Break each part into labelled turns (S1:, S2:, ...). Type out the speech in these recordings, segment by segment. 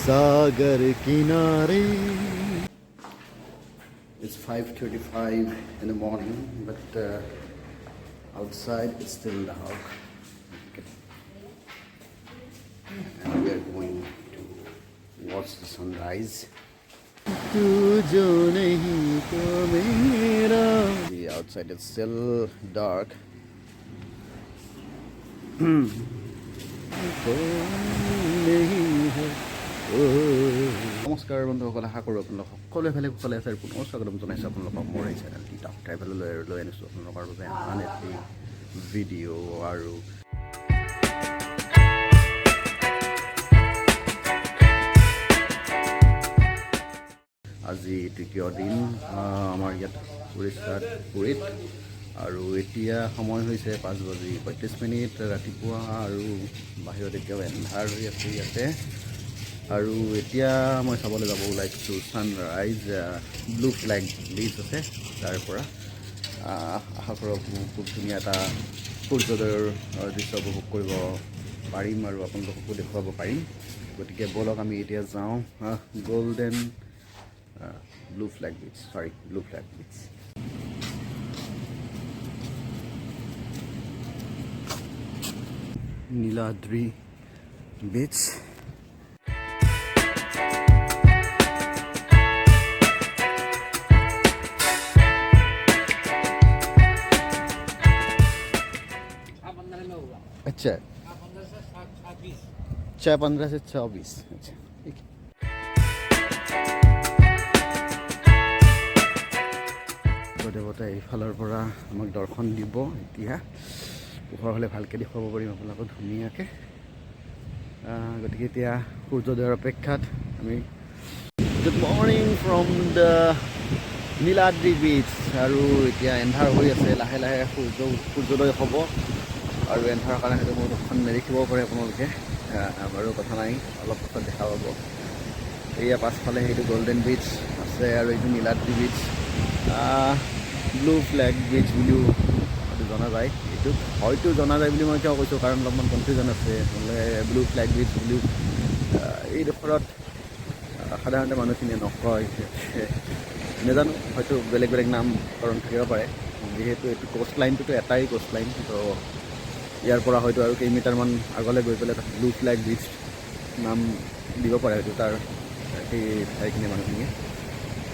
S1: सागर किनारे. It's 5:35 in the morning, but outside it's still dark. Okay. And we are going to watch the sunrise. The outside is still dark. নমস্কাৰ বন্ধুসকল, আশা কৰোঁ আপোনালোক সকলোৱে ভালে কুশলে আছে। পুনৰ স্বাগতম জনাইছোঁ আপোনালোকক মোৰ এই চেনেল টিটাপ ট্ৰেভেললৈ লৈ আনিছোঁ আপোনালোকৰ বাবে আন এটি ভিডিঅ'। আৰু আজি তৃতীয় দিন আমাৰ ইয়াত উৰিষ্যাত পুৰীত। আৰু এতিয়া সময় হৈছে 5:35 ৰাতিপুৱা, আৰু বাহিৰত এতিয়াও এন্ধাৰ হৈ আছে ইয়াতে। আৰু এতিয়া মই চাবলৈ যাব ওলাইছোঁ ছানৰাইজ, ব্লু ফ্লেগ বিচ আছে তাৰ পৰা। আশা কৰক খুব ধুনীয়া এটা সূৰ্যোদয়ৰ দৃশ্য উপভোগ কৰিব পাৰিম আৰু আপোনালোককো দেখুৱাব পাৰিম। গতিকে ব'লক আমি এতিয়া যাওঁ ব্লু ফ্লেগ বিচ। Niladri Beach. अच्छा 15 से 26। अच्छा ठीक है। দেৱতা এইফালৰ পৰা আমাক দৰ্শন দিব। এতিয়া পোহৰ হ'লে ভালকৈ দেখুৱাব পাৰিম আপোনালোকক ধুনীয়াকৈ। গতিকে এতিয়া সূৰ্যোদয়ৰ অপেক্ষাত আমি গুড মৰ্ণিং ফ্ৰম দ্য নীলাদ্ৰি বিচ। আৰু এতিয়া এন্ধাৰ হৈ আছে, লাহে লাহে সূৰ্যোদয় হ'ব। আৰু এন্ধাৰৰ কাৰণে হয়তো মোৰ দৰ্শন নেদেখিবও পাৰে আপোনালোকে, বাৰু কথা নাই, অলপ পাছত দেখা পাব। এয়া পাছফালে সেইটো গল্ডেন বিচ আছে, আৰু এইটো নীলাদ্ৰি বিচ, ব্লু ফ্লেগ বিচ বুলিও জনা যায়। এইটো হয়তো জনা যায় বুলি মই কিয় কৈছোঁ, কাৰণ অলপমান কনফিউজন আছে। নহ'লে ব্লু ফ্লেগ বিচ বুলিও এইডোখৰত সাধাৰণতে মানুহখিনিয়ে নকয়, নাজানো, হয়তো বেলেগ বেলেগ নামকৰণ থাকিব পাৰে। যিহেতু এইটো কোষ্ট লাইনটোতো এটাই কোষ্ট লাইন, তো ইয়াৰ পৰা হয়তো আৰু কেইমিটাৰমান আগলৈ গৈ পেলাই তাত ব্লু ফ্লেগ বিচ নাম দিব পাৰে হয়তো তাৰ সেই ঠাইখিনি মানুহখিনিয়ে।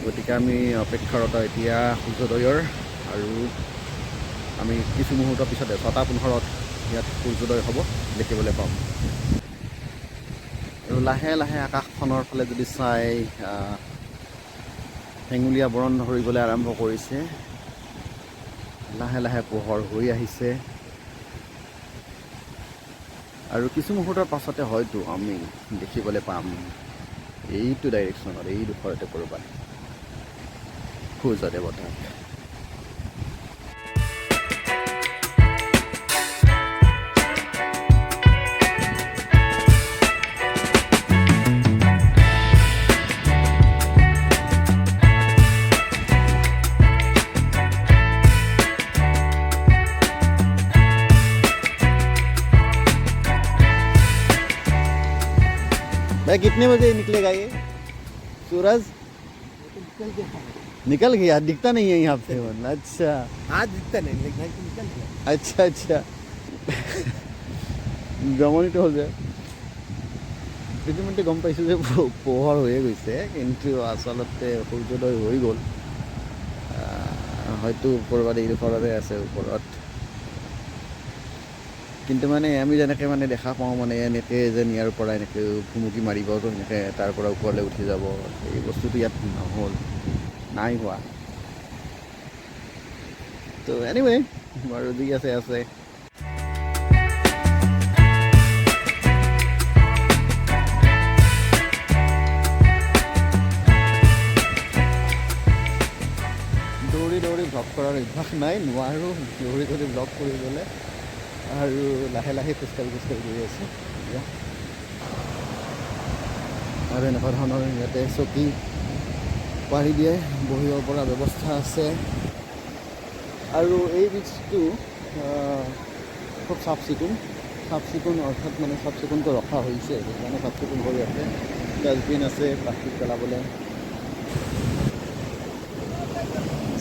S1: গতিকে আমি অপেক্ষাৰত এতিয়া সূৰ্যোদয়ৰ, আৰু আমি কিছু মুহূৰ্তৰ পিছতে 6:15 ইয়াত সূৰ্যোদয় হ'ব, দেখিবলৈ পাম। আৰু লাহে লাহে আকাশখনৰ ফালে যদি চাই, হেঙুলীয়া বৰণ ধৰিবলৈ আৰম্ভ কৰিছে, লাহে লাহে পোহৰ হৈ আহিছে। আৰু কিছু মুহূৰ্তৰ পাছতে হয়তো আমি দেখিবলৈ পাম এইটো ডাইৰেকশ্যনত, এই ডোখৰতে ক'ৰবাত সূৰ্য দেৱতাক। भाई कितने बजे निकलेगा ये सूरज? निकल गया, दिखता नहीं है यहाँ पे। अच्छा
S2: आज दिखता नहीं, लेकिन निकल गया।
S1: अच्छा জমনিটো হ'ল যে ইতিমধ্যে গম পাইছোঁ যে পোহৰ হৈয়ে গৈছে, কিন্তু আচলতে সূৰ্যোদয় হৈ গ'ল। হয়তো ক'ৰবাত এইডোখৰতে আছে ওপৰত, কিন্তু মানে আমি যেনেকৈ মানে দেখা পাওঁ, মানে এনেকৈ যেন ইয়াৰ পৰা এনেকৈ ভুমুকি মাৰিব, তো এনেকৈ তাৰ পৰা ওপৰলৈ উঠি যাব, এই বস্তুটো ইয়াত নাই হোৱা। তো এনিৱে বাৰু যি আছে। দৌৰি ব্লগ কৰাৰ অভ্যাস নাই, নোৱাৰোঁ দৌৰি ব্লগ কৰিবলৈ। আৰু লাহে লাহে খোজকাঢ়ি গৈ আছোঁ। আৰু এনেকুৱা ধৰণৰ ইয়াতে চকী পাৰি দিয়ে, বহিব পৰা ব্যৱস্থা আছে। আৰু এই বীজটো খুব চাফ চিকুণ অৰ্থাৎ মানে চাফ চিকুণকৈ ৰখা হৈছে, সেইকাৰণে চাফ চিকুণ কৰি আছে। ডাষ্টবিন আছে প্লাষ্টিক পেলাবলৈ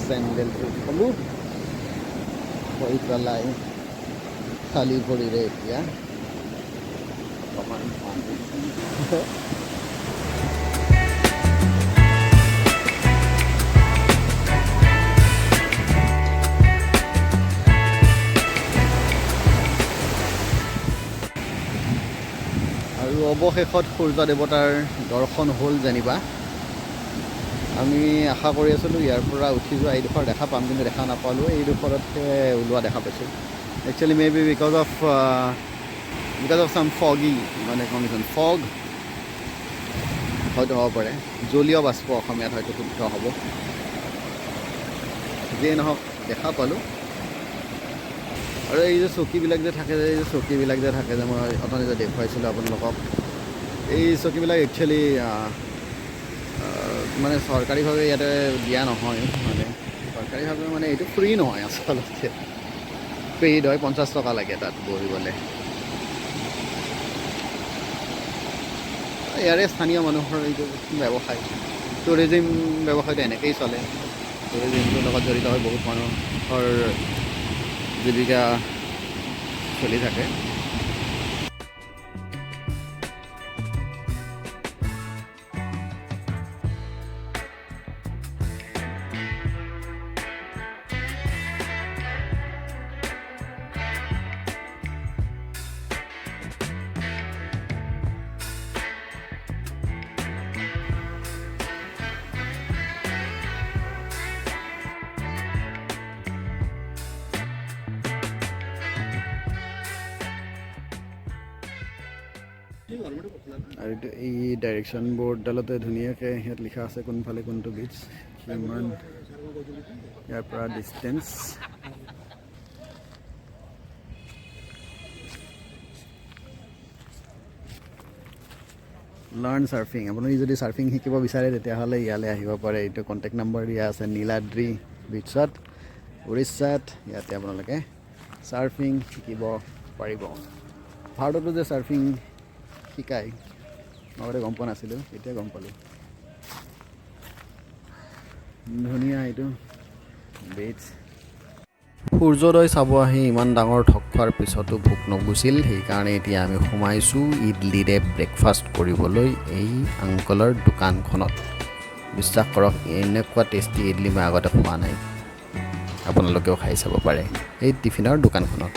S1: চেণ্ডেলটো থলোঁ থৈ পেলাই খালী ভৰিৰে এতিয়া অকণমান পানী আৰু অৱশেষত সূৰ্য দেৱতাৰ দৰ্শন হ'ল যেনিবা আমি আশা কৰি আছিলোঁ ইয়াৰ পৰা উঠি যোৱা এইডোখৰ দেখা পাম কিন্তু দেখা নাপালোঁ এইডোখৰতহে ওলোৱা দেখা পাইছোঁ actually may be because of চাম ফগি মানে কণ্ডিশ্যন ফগ হয়তো হ'ব পাৰে জলীয় বাষ্প অসমীয়াত হয়তো শুদ্ধ হ'ব যিয়ে নহওক দেখা পালোঁ আৰু এই যে চকীবিলাক যে থাকে যে মই অথনি যে দেখুৱাইছিলোঁ আপোনালোকক এই চকীবিলাক একচুৱেলি মানে চৰকাৰীভাৱে ইয়াতে দিয়া নহয় মানে চৰকাৰীভাৱে মানে এইটো ফ্ৰী নহয় আচলতে পেইড হয় 50 টকা লাগে তাত বহিবলৈ ইয়াৰে স্থানীয় মানুহৰ এইটো ব্যৱসায় টুৰিজিম ব্যৱসায়টো এনেকৈয়ে চলে টুৰিজিমটোৰ লগত জড়িত হৈ বহুত মানুহৰ জীৱিকা চলি থাকে আৰু এইটো এই ডাইৰেকশ্যন বৰ্ডডালতে ধুনীয়াকৈ ইয়াত লিখা আছে কোনফালে কোনটো বীচ কিমান ইয়াৰ পৰা ডিষ্টেঞ্চ লাৰ্ণ চাৰ্ফিং আপুনি যদি চাৰ্ফিং শিকিব বিচাৰে তেতিয়াহ'লে ইয়ালৈ আহিব পাৰে এইটো কণ্টেক্ট নম্বৰ দিয়া আছে নীলাদ্ৰি বিচত উৰিষ্যাত ইয়াতে আপোনালোকে চাৰ্ফিং শিকিব পাৰিব ভাৰততো যে চাৰ্ফিং শিকায় আগতে গম পোৱা নাছিলোঁ এতিয়া গম পালোঁ ধুনীয়া এইটো বিচ সূৰ্যোদয় চাব আহি ইমান ডাঙৰ ঠগ খোৱাৰ পিছতো ভোক নগুছিল সেইকাৰণে এতিয়া আমি সোমাইছোঁ ইডলিৰে ব্ৰেকফাষ্ট কৰিবলৈ এই আংকলৰ দোকানখনত বিশ্বাস কৰক এনেকুৱা টেষ্টি ইডলি মই আগতে খোৱা নাই আপোনালোকেও খাই চাব পাৰে এই টিফিনৰ দোকানখনত